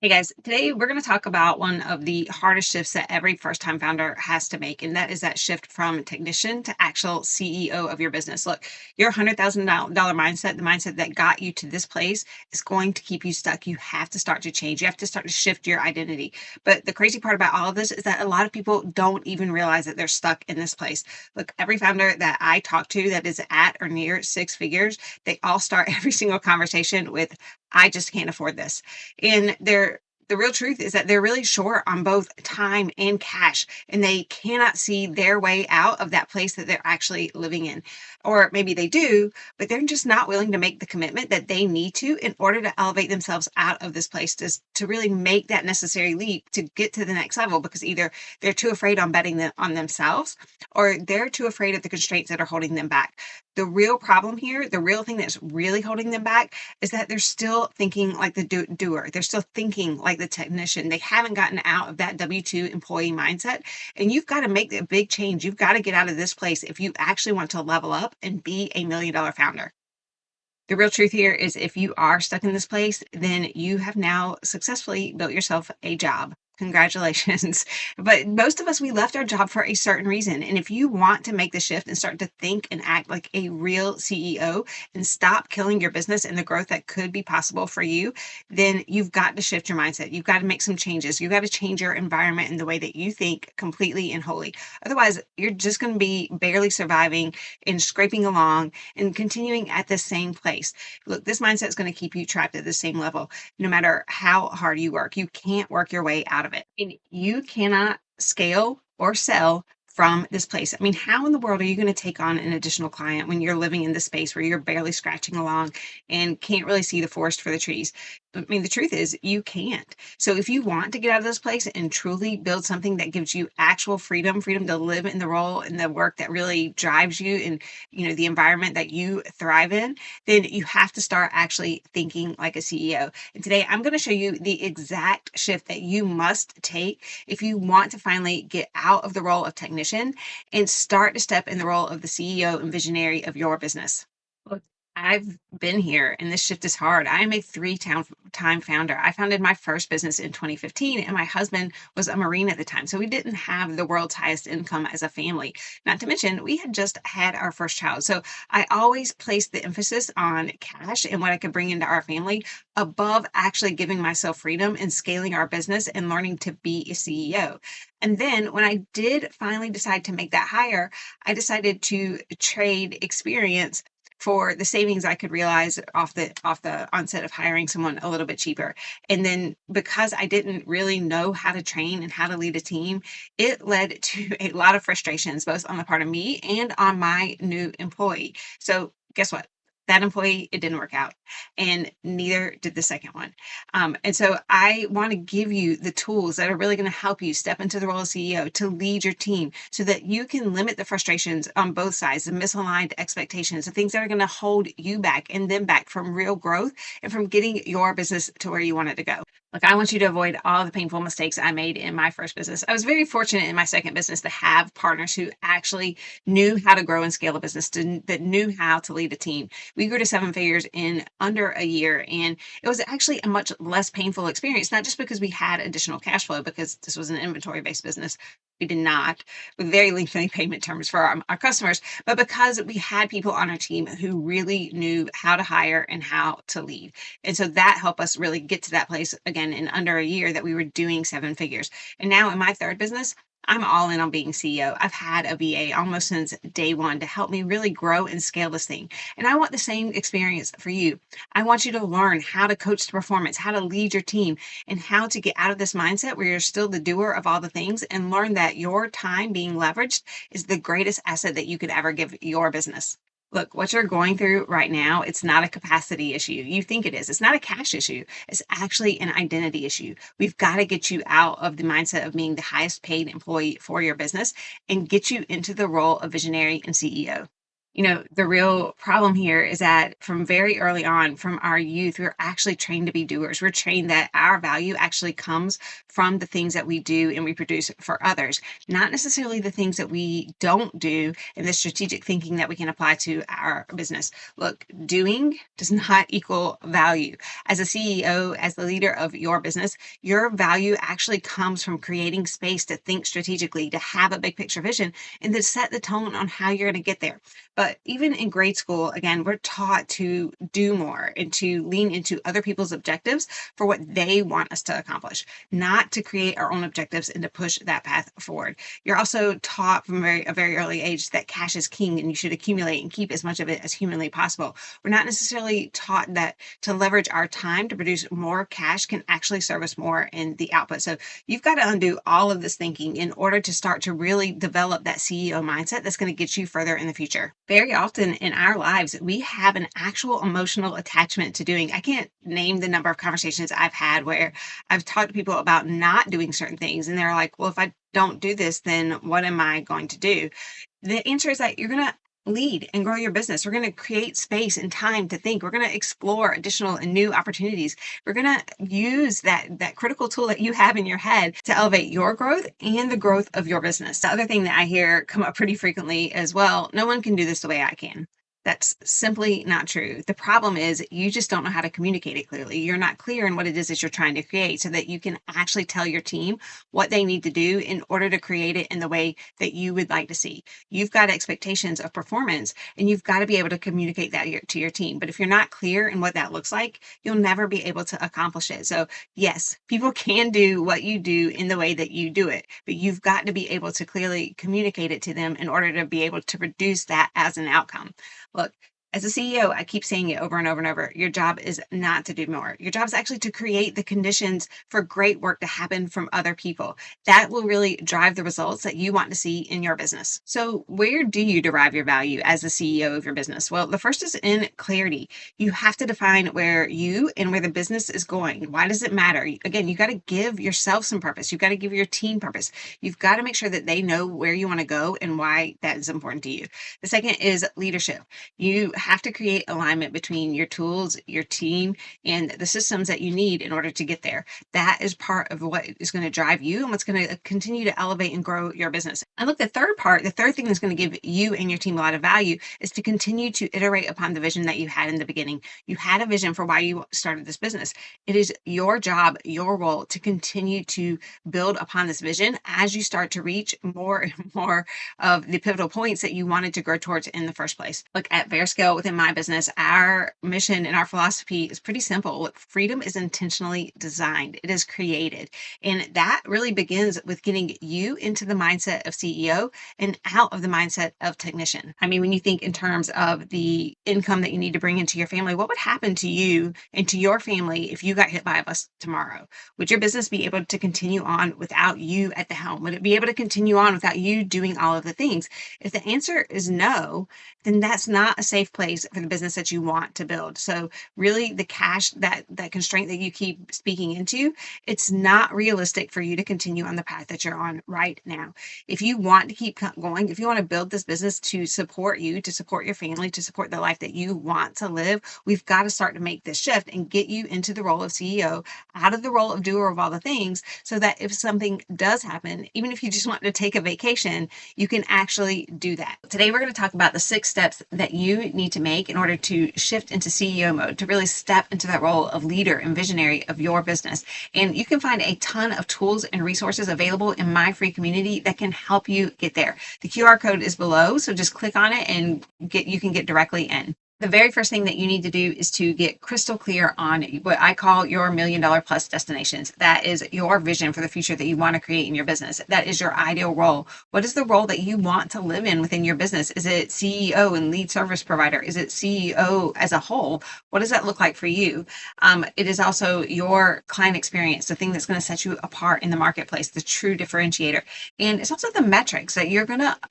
Hey guys, today we're going to talk about one of the hardest shifts that every first time founder has to make, and that is that shift from technician to actual CEO of your business. Look, your $100,000 mindset, the mindset that got you to this place, is going to keep you stuck. You have to start to change. You have to start to shift your identity. But the crazy part about all of this is that a lot of people don't even realize that they're stuck in this place. Look, every founder that I talk to that is at or near six figures, they all start every single conversation with, I just can't afford this. And the real truth is that they're really short on both time and cash, and they cannot see their way out of that place that they're actually living in. Or maybe they do, but they're just not willing to make the commitment that they need to in order to elevate themselves out of this place to really make that necessary leap to get to the next level, because either they're too afraid on betting on themselves, or they're too afraid of the constraints that are holding them back. The real problem here, the real thing that's really holding them back, is that they're still thinking like the doer. They're still thinking like the technician. They haven't gotten out of that W-2 employee mindset. And you've got to make a big change. You've got to get out of this place if you actually want to level up and be a $1 million founder. The real truth here is if you are stuck in this place, then you have now successfully built yourself a job. Congratulations. But most of us, we left our job for a certain reason. And if you want to make the shift and start to think and act like a real CEO and stop killing your business and the growth that could be possible for you, then you've got to shift your mindset. You've got to make some changes. You've got to change your environment and the way that you think completely and wholly. Otherwise, you're just going to be barely surviving and scraping along and continuing at the same place. Look, this mindset is going to keep you trapped at the same level no matter how hard you work. You can't work your way out of it. And you cannot scale or sell from this place. I mean, how in the world are you going to take on an additional client when you're living in this space where you're barely scratching along and can't really see the forest for the trees? I mean, the truth is you can't. So if you want to get out of this place and truly build something that gives you actual freedom to live in the role and the work that really drives you and, the environment that you thrive in, then you have to start actually thinking like a CEO. And today I'm going to show you the exact shift that you must take if you want to finally get out of the role of technician and start to step in the role of the CEO and visionary of your business. Look, I've been here and this shift is hard. I am a three-time founder. I founded my first business in 2015, and my husband was a Marine at the time. So we didn't have the world's highest income as a family. Not to mention, we had just had our first child. So I always placed the emphasis on cash and what I could bring into our family above actually giving myself freedom and scaling our business and learning to be a CEO. And then when I did finally decide to make that hire, I decided to trade experience for the savings I could realize off the onset of hiring someone a little bit cheaper. And then because I didn't really know how to train and how to lead a team, it led to a lot of frustrations, both on the part of me and on my new employee. So guess what? That employee, it didn't work out, and neither did the second one. And so I want to give you the tools that are really going to help you step into the role of CEO to lead your team so that you can limit the frustrations on both sides, the misaligned expectations, the things that are going to hold you back and them back from real growth and from getting your business to where you want it to go. Look, I want you to avoid all the painful mistakes I made in my first business. I was very fortunate in my second business to have partners who actually knew how to grow and scale a business, that knew how to lead a team. We grew to seven figures in under a year, and it was actually a much less painful experience, not just because we had additional cash flow, because this was an inventory based business. We did not, with very lengthy payment terms for our customers, but because we had people on our team who really knew how to hire and how to lead. And so that helped us really get to that place again in under a year that we were doing seven figures. And now in my third business, I'm all in on being CEO. I've had a VA almost since day one to help me really grow and scale this thing. And I want the same experience for you. I want you to learn how to coach the performance, how to lead your team, and how to get out of this mindset where you're still the doer of all the things, and learn that your time being leveraged is the greatest asset that you could ever give your business. Look, what you're going through right now, it's not a capacity issue. You think it is. It's not a cash issue. It's actually an identity issue. We've got to get you out of the mindset of being the highest paid employee for your business and get you into the role of visionary and CEO. The real problem here is that from very early on, from our youth, we're actually trained to be doers. We're trained that our value actually comes from the things that we do and we produce for others, not necessarily the things that we don't do and the strategic thinking that we can apply to our business. Look, doing does not equal value. As a CEO, as the leader of your business, your value actually comes from creating space to think strategically, to have a big picture vision, and to set the tone on how you're going to get there. But even in grade school, again, we're taught to do more and to lean into other people's objectives for what they want us to accomplish, not to create our own objectives and to push that path forward. You're also taught from a very early age that cash is king and you should accumulate and keep as much of it as humanly possible. We're not necessarily taught that to leverage our time to produce more cash can actually serve us more in the output. So you've got to undo all of this thinking in order to start to really develop that CEO mindset that's going to get you further in the future. Very often in our lives, we have an actual emotional attachment to doing. I can't name the number of conversations I've had where I've talked to people about not doing certain things, and they're like, well, if I don't do this, then what am I going to do? The answer is that you're going to lead and grow your business. We're going to create space and time to think. We're going to explore additional and new opportunities. We're going to use that critical tool that you have in your head to elevate your growth and the growth of your business. The other thing that I hear come up pretty frequently as well, no one can do this the way I can. That's simply not true. The problem is you just don't know how to communicate it clearly. You're not clear in what it is that you're trying to create so that you can actually tell your team what they need to do in order to create it in the way that you would like to see. You've got expectations of performance and you've got to be able to communicate that to your team. But if you're not clear in what that looks like, you'll never be able to accomplish it. So yes, people can do what you do in the way that you do it, but you've got to be able to clearly communicate it to them in order to be able to produce that as an outcome. Look, as a CEO, I keep saying it over and over and over. Your job is not to do more. Your job is actually to create the conditions for great work to happen from other people. That will really drive the results that you want to see in your business. So, where do you derive your value as the CEO of your business? Well, the first is in clarity. You have to define where you and where the business is going. Why does it matter? Again, you got to give yourself some purpose. You've got to give your team purpose. You've got to make sure that they know where you want to go and why that is important to you. The second is leadership. You have to create alignment between your tools, your team, and the systems that you need in order to get there. That is part of what is going to drive you and what's going to continue to elevate and grow your business. And look, the third thing that's going to give you and your team a lot of value is to continue to iterate upon the vision that you had in the beginning. You had a vision for why you started this business. It is your job, your role to continue to build upon this vision as you start to reach more and more of the pivotal points that you wanted to grow towards in the first place. Look, at Scale within my business, our mission and our philosophy is pretty simple. Look, freedom is intentionally designed. It is created. And that really begins with getting you into the mindset of CEO and out of the mindset of technician. I mean, when you think in terms of the income that you need to bring into your family, what would happen to you and to your family if you got hit by a bus tomorrow? Would your business be able to continue on without you at the helm? Would it be able to continue on without you doing all of the things? If the answer is no, then that's not a safe place for the business that you want to build. So really the cash, that constraint that you keep speaking into, it's not realistic for you to continue on the path that you're on right now. If you want to keep going, if you want to build this business to support you, to support your family, to support the life that you want to live, we've got to start to make this shift and get you into the role of CEO, out of the role of doer of all the things, so that if something does happen, even if you just want to take a vacation, you can actually do that. Today, we're going to talk about the 6 steps that you need to make in order to shift into CEO mode, to really step into that role of leader and visionary of your business. And you can find a ton of tools and resources available in my free community that can help you get there. The QR code is below, so just click on it and you can get directly in. The very first thing that you need to do is to get crystal clear on what I call your $1 million plus destinations. That is your vision for the future that you want to create in your business. That is your ideal role. What is the role that you want to live in within your business? Is it CEO and lead service provider? Is it CEO as a whole? What does that look like for you? It is also your client experience, the thing that's going to set you apart in the marketplace, the true differentiator. And it's also the metrics that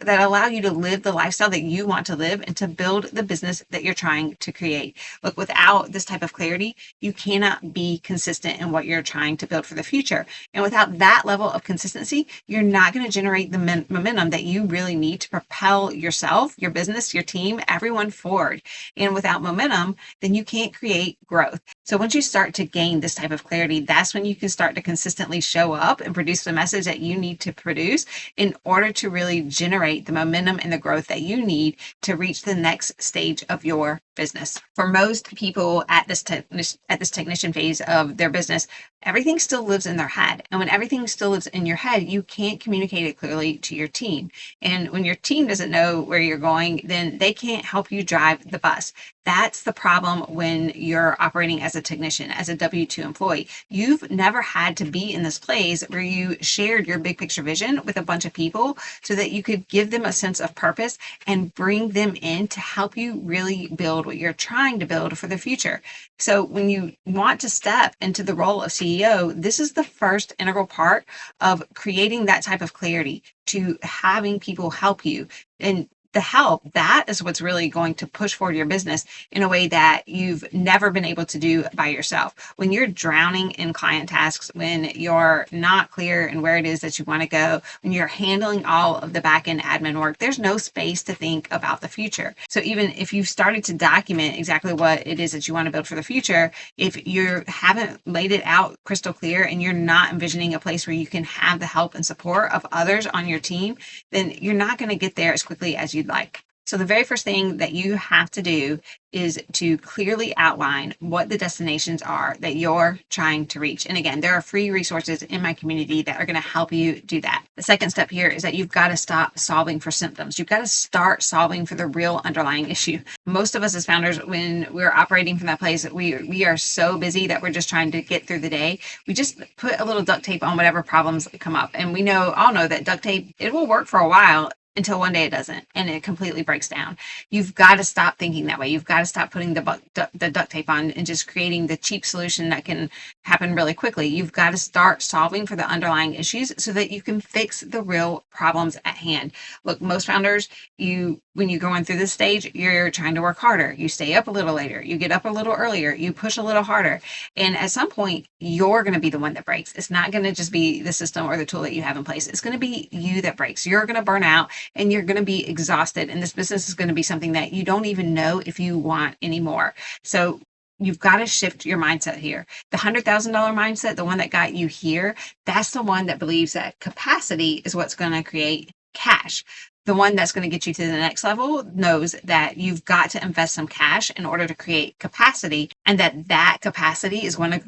that allow you to live the lifestyle that you want to live and to build the business that you're trying to create. Look, without this type of clarity, you cannot be consistent in what you're trying to build for the future. And without that level of consistency, you're not going to generate the momentum that you really need to propel yourself, your business, your team, everyone forward. And without momentum, then you can't create growth. So once you start to gain this type of clarity, that's when you can start to consistently show up and produce the message that you need to produce in order to really generate the momentum and the growth that you need to reach the next stage of your business. For most people at this technician phase of their business, everything still lives in their head. And when everything still lives in your head, you can't communicate it clearly to your team. And when your team doesn't know where you're going, then they can't help you drive the bus. That's the problem when you're operating as a technician, as a W-2 employee. You've never had to be in this place where you shared your big picture vision with a bunch of people so that you could give them a sense of purpose and bring them in to help you really build what you're trying to build for the future. So when you want to step into the role of CEO, this is the first integral part of creating that type of clarity, to having people help you. And the help, that is what's really going to push forward your business in a way that you've never been able to do by yourself. When you're drowning in client tasks, when you're not clear in where it is that you want to go, when you're handling all of the back-end admin work, there's no space to think about the future. So even if you've started to document exactly what it is that you want to build for the future, if you haven't laid it out crystal clear and you're not envisioning a place where you can have the help and support of others on your team, then you're not going to get there as quickly as you'd like. So the very first thing that you have to do is to clearly outline what the destinations are that you're trying to reach. And again, there are free resources in my community that are going to help you do that. The second step here is that you've got to stop solving for symptoms. You've got to start solving for the real underlying issue. Most of us as founders, when we're operating from that place, we are so busy that we're just trying to get through the day. We just put a little duct tape on whatever problems come up. And we all know that duct tape, it will work for a while, until one day it doesn't and it completely breaks down. You've got to stop thinking that way. You've got to stop putting the duct tape on and just creating the cheap solution that can happen really quickly. You've got to start solving for the underlying issues so that you can fix the real problems at hand. Look, most founders, when you're going through this stage, you're trying to work harder. You stay up a little later. You get up a little earlier. You push a little harder. And at some point, you're going to be the one that breaks. It's not going to just be the system or the tool that you have in place. It's going to be you that breaks. You're going to burn out and you're going to be exhausted. And this business is going to be something that you don't even know if you want anymore. So you've got to shift your mindset here. The $100,000 mindset, the one that got you here, that's the one that believes that capacity is what's going to create cash. The one that's going to get you to the next level knows that you've got to invest some cash in order to create capacity, and that capacity is what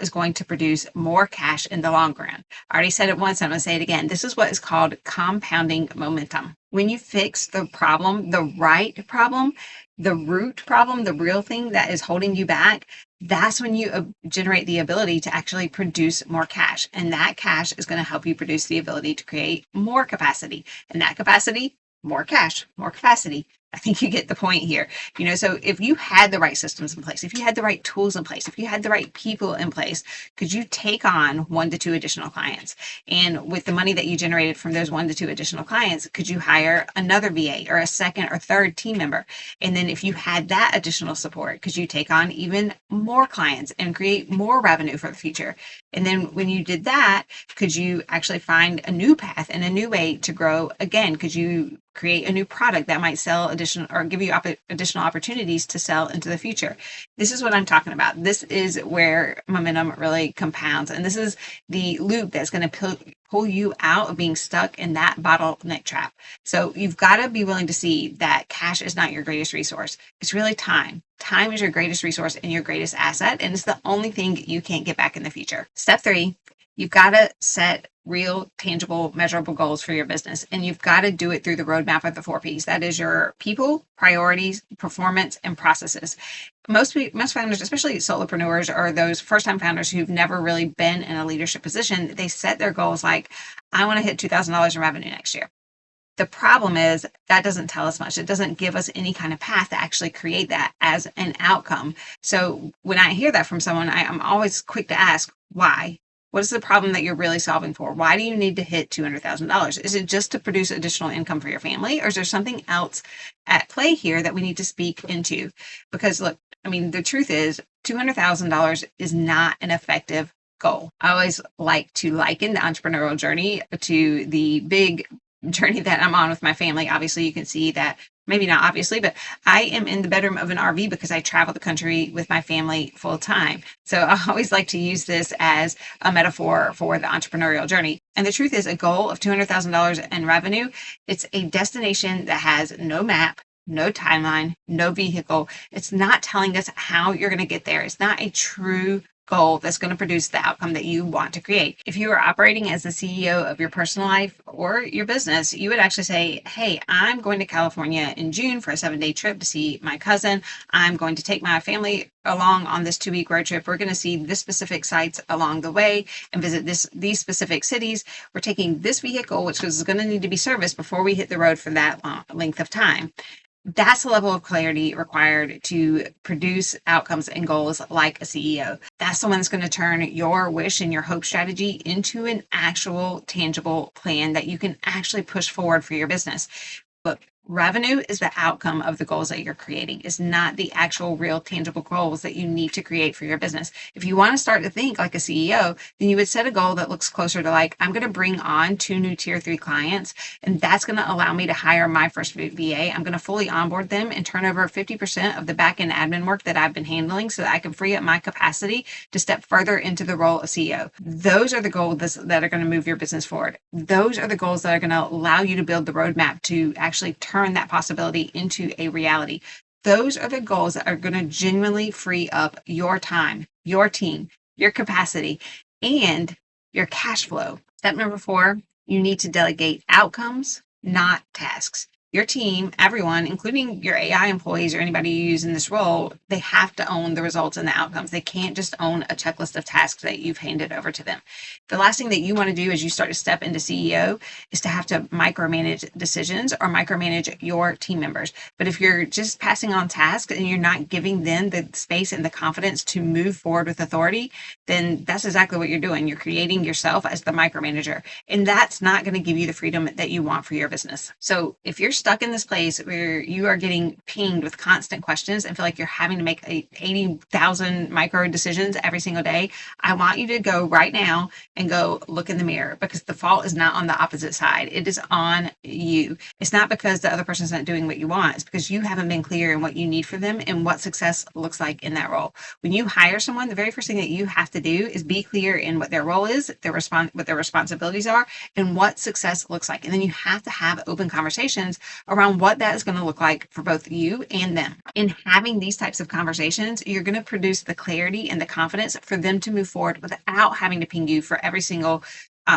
is going to produce more cash in the long run. I already said it once, I'm going to say it again. This is what is called compounding momentum. When you fix the problem, the right problem, the root problem, the real thing that is holding you back, that's when you generate the ability to actually produce more cash. And that cash is going to help you produce the ability to create more capacity. And that capacity, more cash, more capacity. I think you get the point here. So if you had the right systems in place, if you had the right tools in place, if you had the right people in place, could you take on 1 to 2 additional clients? And with the money that you generated from those 1 to 2 additional clients, could you hire another VA or a second or third team member? And then if you had that additional support, could you take on even more clients and create more revenue for the future? And then when you did that, could you actually find a new path and a new way to grow again? Could you create a new product that might sell additional or give you additional opportunities to sell into the future? This is what I'm talking about. This is where momentum really compounds. And this is the loop that's going to pull you out of being stuck in that bottleneck trap. So you've got to be willing to see that cash is not your greatest resource. It's really time. Time is your greatest resource and your greatest asset. And it's the only thing you can't get back in the future. Step 3, you've got to set real, tangible, measurable goals for your business. And you've got to do it through the roadmap of the 4 Ps. That is your people, priorities, performance, and processes. Most founders, especially solopreneurs or those first-time founders who've never really been in a leadership position, they set their goals like, I want to hit $2,000 in revenue next year. The problem is that doesn't tell us much. It doesn't give us any kind of path to actually create that as an outcome. So when I hear that from someone, I'm always quick to ask, why? What is the problem that you're really solving for? Why do you need to hit $200,000? Is it just to produce additional income for your family, or is there something else at play here that we need to speak into? Because look, I mean, the truth is $200,000 is not an effective goal. I always like to liken the entrepreneurial journey to the big journey that I'm on with my family. Obviously, you can see that, maybe not obviously, but I am in the bedroom of an RV because I travel the country with my family full time. So I always like to use this as a metaphor for the entrepreneurial journey. And the truth is, a goal of $200,000 in revenue, it's a destination that has no map, no timeline, no vehicle. It's not telling us how you're going to get there. It's not a true goal that's going to produce the outcome that you want to create. If you are operating as the CEO of your personal life or your business, you would actually say, hey, I'm going to California in June for a 7-day trip to see my cousin. I'm going to take my family along on this 2-week road trip. We're going to see this specific sites along the way and visit these specific cities. We're taking this vehicle, which is going to need to be serviced before we hit the road for that length of time. That's the level of clarity required to produce outcomes and goals like a CEO. That's the one that's going to turn your wish and your hope strategy into an actual tangible plan that you can actually push forward for your business. Look, revenue is the outcome of the goals that you're creating. It's not the actual real tangible goals that you need to create for your business. If you want to start to think like a CEO, then you would set a goal that looks closer to like, I'm going to bring on 2 new tier 3 clients, and that's going to allow me to hire my first VA. I'm going to fully onboard them and turn over 50% of the back end admin work that I've been handling so that I can free up my capacity to step further into the role of CEO. Those are the goals that are going to move your business forward. Those are the goals that are going to allow you to build the roadmap to actually turn that possibility into a reality. Those are the goals that are going to genuinely free up your time, your team, your capacity, and your cash flow. Step number 4, you need to delegate outcomes, not tasks. Your team, everyone, including your AI employees or anybody you use in this role, they have to own the results and the outcomes. They can't just own a checklist of tasks that you've handed over to them. The last thing that you want to do as you start to step into CEO is to have to micromanage decisions or micromanage your team members. But if you're just passing on tasks and you're not giving them the space and the confidence to move forward with authority, then that's exactly what you're doing. You're creating yourself as the micromanager, and that's not going to give you the freedom that you want for your business. So if you're stuck in this place where you are getting pinged with constant questions and feel like you're having to make 80,000 micro decisions every single day, I want you to go right now and go look in the mirror, because the fault is not on the opposite side. It is on you. It's not because the other person's not doing what you want. It's because you haven't been clear in what you need for them and what success looks like in that role. When you hire someone, the very first thing that you have to do is be clear in what their role is, what their responsibilities are, and what success looks like. And then you have to have open conversations around what that is going to look like for both you and them. In having these types of conversations, you're going to produce the clarity and the confidence for them to move forward without having to ping you for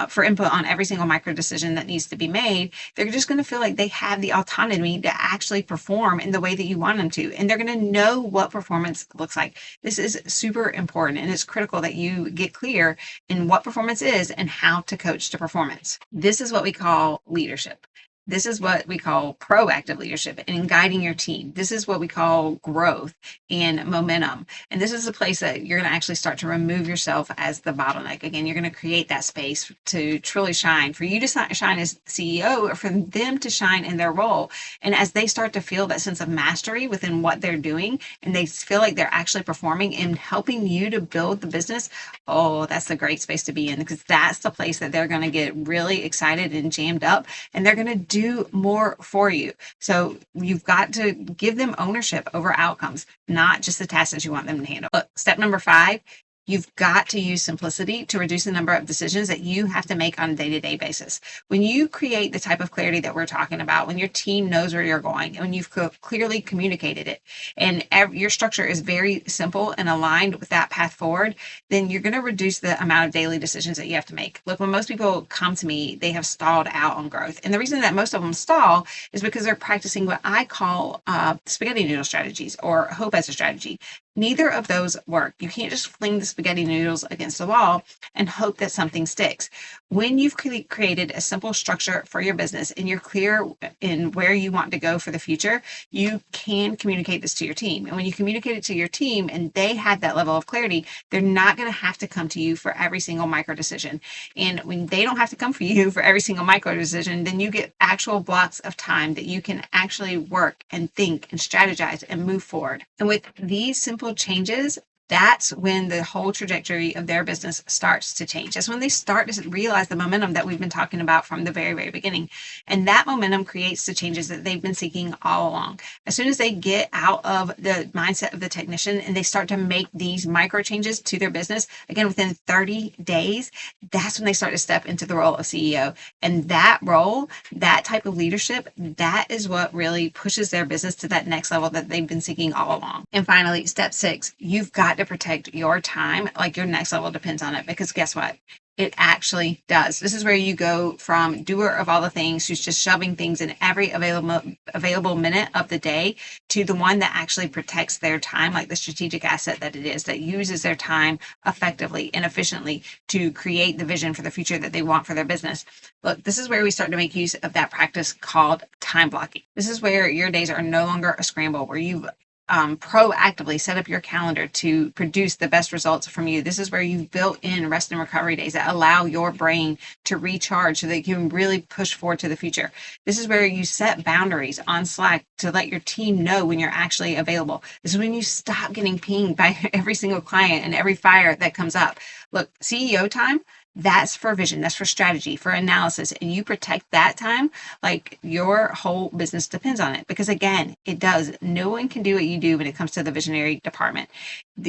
for input on every single micro decision that needs to be made. They're just going to feel like they have the autonomy to actually perform in the way that you want them to. And they're going to know what performance looks like. This is super important, and it's critical that you get clear in what performance is and how to coach to performance. This is what we call leadership. This is what we call proactive leadership and in guiding your team. This is what we call growth and momentum. And this is a place that you're going to actually start to remove yourself as the bottleneck. Again, you're going to create that space to truly shine, for you to shine as CEO or for them to shine in their role. And as they start to feel that sense of mastery within what they're doing, and they feel like they're actually performing and helping you to build the business, oh, that's a great space to be in, because that's the place that they're going to get really excited and jammed up, and they're going to do more for you. So you've got to give them ownership over outcomes, not just the tasks that you want them to handle. Look, step number 5, you've got to use simplicity to reduce the number of decisions that you have to make on a day-to-day basis. When you create the type of clarity that we're talking about, when your team knows where you're going, and when you've clearly communicated it, and your structure is very simple and aligned with that path forward, then you're going to reduce the amount of daily decisions that you have to make. Look, when most people come to me, they have stalled out on growth. And the reason that most of them stall is because they're practicing what I call spaghetti noodle strategies or hope as a strategy. Neither of those work. You can't just fling the spaghetti noodles against the wall and hope that something sticks. When you've created a simple structure for your business and you're clear in where you want to go for the future, you can communicate this to your team. And when you communicate it to your team and they have that level of clarity, they're not going to have to come to you for every single micro decision. And when they don't have to come for you for every single micro decision, then you get actual blocks of time that you can actually work and think and strategize and move forward. And with these simple changes, that's when the whole trajectory of their business starts to change. That's when they start to realize the momentum that we've been talking about from the very, very beginning. And that momentum creates the changes that they've been seeking all along. As soon as they get out of the mindset of the technician and they start to make these micro changes to their business, again, within 30 days, that's when they start to step into the role of CEO. And that role, that type of leadership, that is what really pushes their business to that next level that they've been seeking all along. And finally, step 6, you've got to protect your time like your next level depends on it, because guess what? It actually does. This is where you go from doer of all the things who's just shoving things in every available minute of the day to the one that actually protects their time like the strategic asset that it is, that uses their time effectively and efficiently to create the vision for the future that they want for their business. Look, this is where we start to make use of that practice called time blocking. This is where your days are no longer a scramble, where you've proactively set up your calendar to produce the best results from you. This is where you've built in rest and recovery days that allow your brain to recharge so that you can really push forward to the future. This is where you set boundaries on Slack to let your team know when you're actually available. This is when you stop getting pinged by every single client and every fire that comes up. Look, CEO time, that's for vision, that's for strategy, for analysis, and you protect that time like your whole business depends on it. Because again, it does. No one can do what you do when it comes to the visionary department.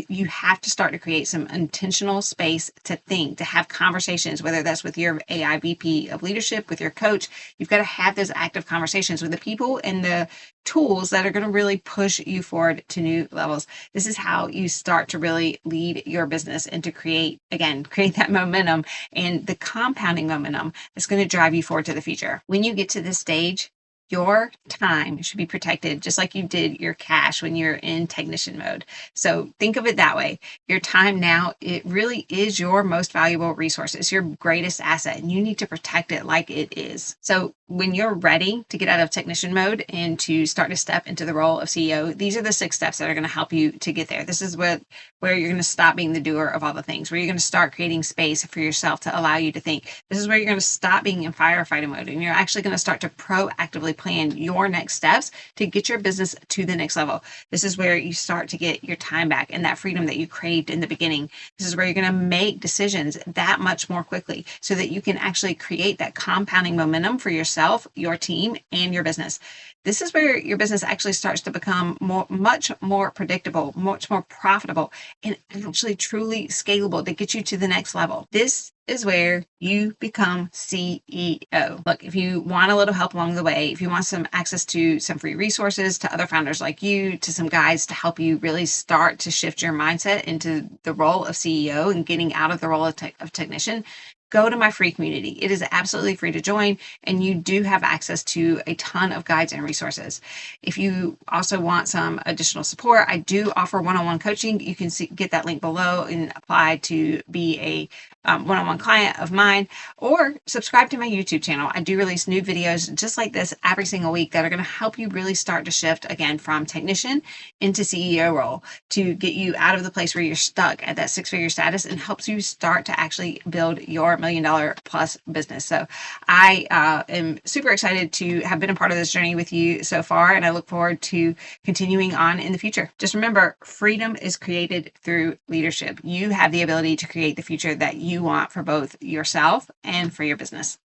You have to start to create some intentional space to think, to have conversations, whether that's with your AI VP of leadership, with your coach. You've got to have those active conversations with the people and the tools that are going to really push you forward to new levels. This is how you start to really lead your business and to create that momentum and the compounding momentum that's going to drive you forward to the future. When you get to this stage, your time should be protected just like you did your cash when you're in technician mode. So think of it that way. Your time now, it really is your most valuable resource. It's your greatest asset, and you need to protect it like it is. So when you're ready to get out of technician mode and to start to step into the role of CEO, these are the 6 steps that are going to help you to get there. This is where you're going to stop being the doer of all the things, where you're going to start creating space for yourself to allow you to think. This is where you're going to stop being in firefighting mode, and you're actually going to start to proactively plan your next steps to get your business to the next level. This is where you start to get your time back and that freedom that you craved in the beginning. This is where you're going to make decisions that much more quickly so that you can actually create that compounding momentum for yourself, your team, and your business. This is where your business actually starts to become much more predictable, much more profitable, and actually truly scalable to get you to the next level. This is where you become CEO. Look, if you want a little help along the way, if you want some access to some free resources, to other founders like you, to some guides to help you really start to shift your mindset into the role of CEO and getting out of the role of technician, go to my free community. It is absolutely free to join, and you do have access to a ton of guides and resources. If you also want some additional support, I do offer one-on-one coaching. You can get that link below and apply to be a one-on-one client of mine, or subscribe to my YouTube channel. I do release new videos just like this every single week that are going to help you really start to shift again from technician into CEO role to get you out of the place where you're stuck at that 6-figure status and helps you start to actually build your $1 million plus business. So I am super excited to have been a part of this journey with you so far, and I look forward to continuing on in the future. Just remember, freedom is created through leadership. You have the ability to create the future that you want for both yourself and for your business.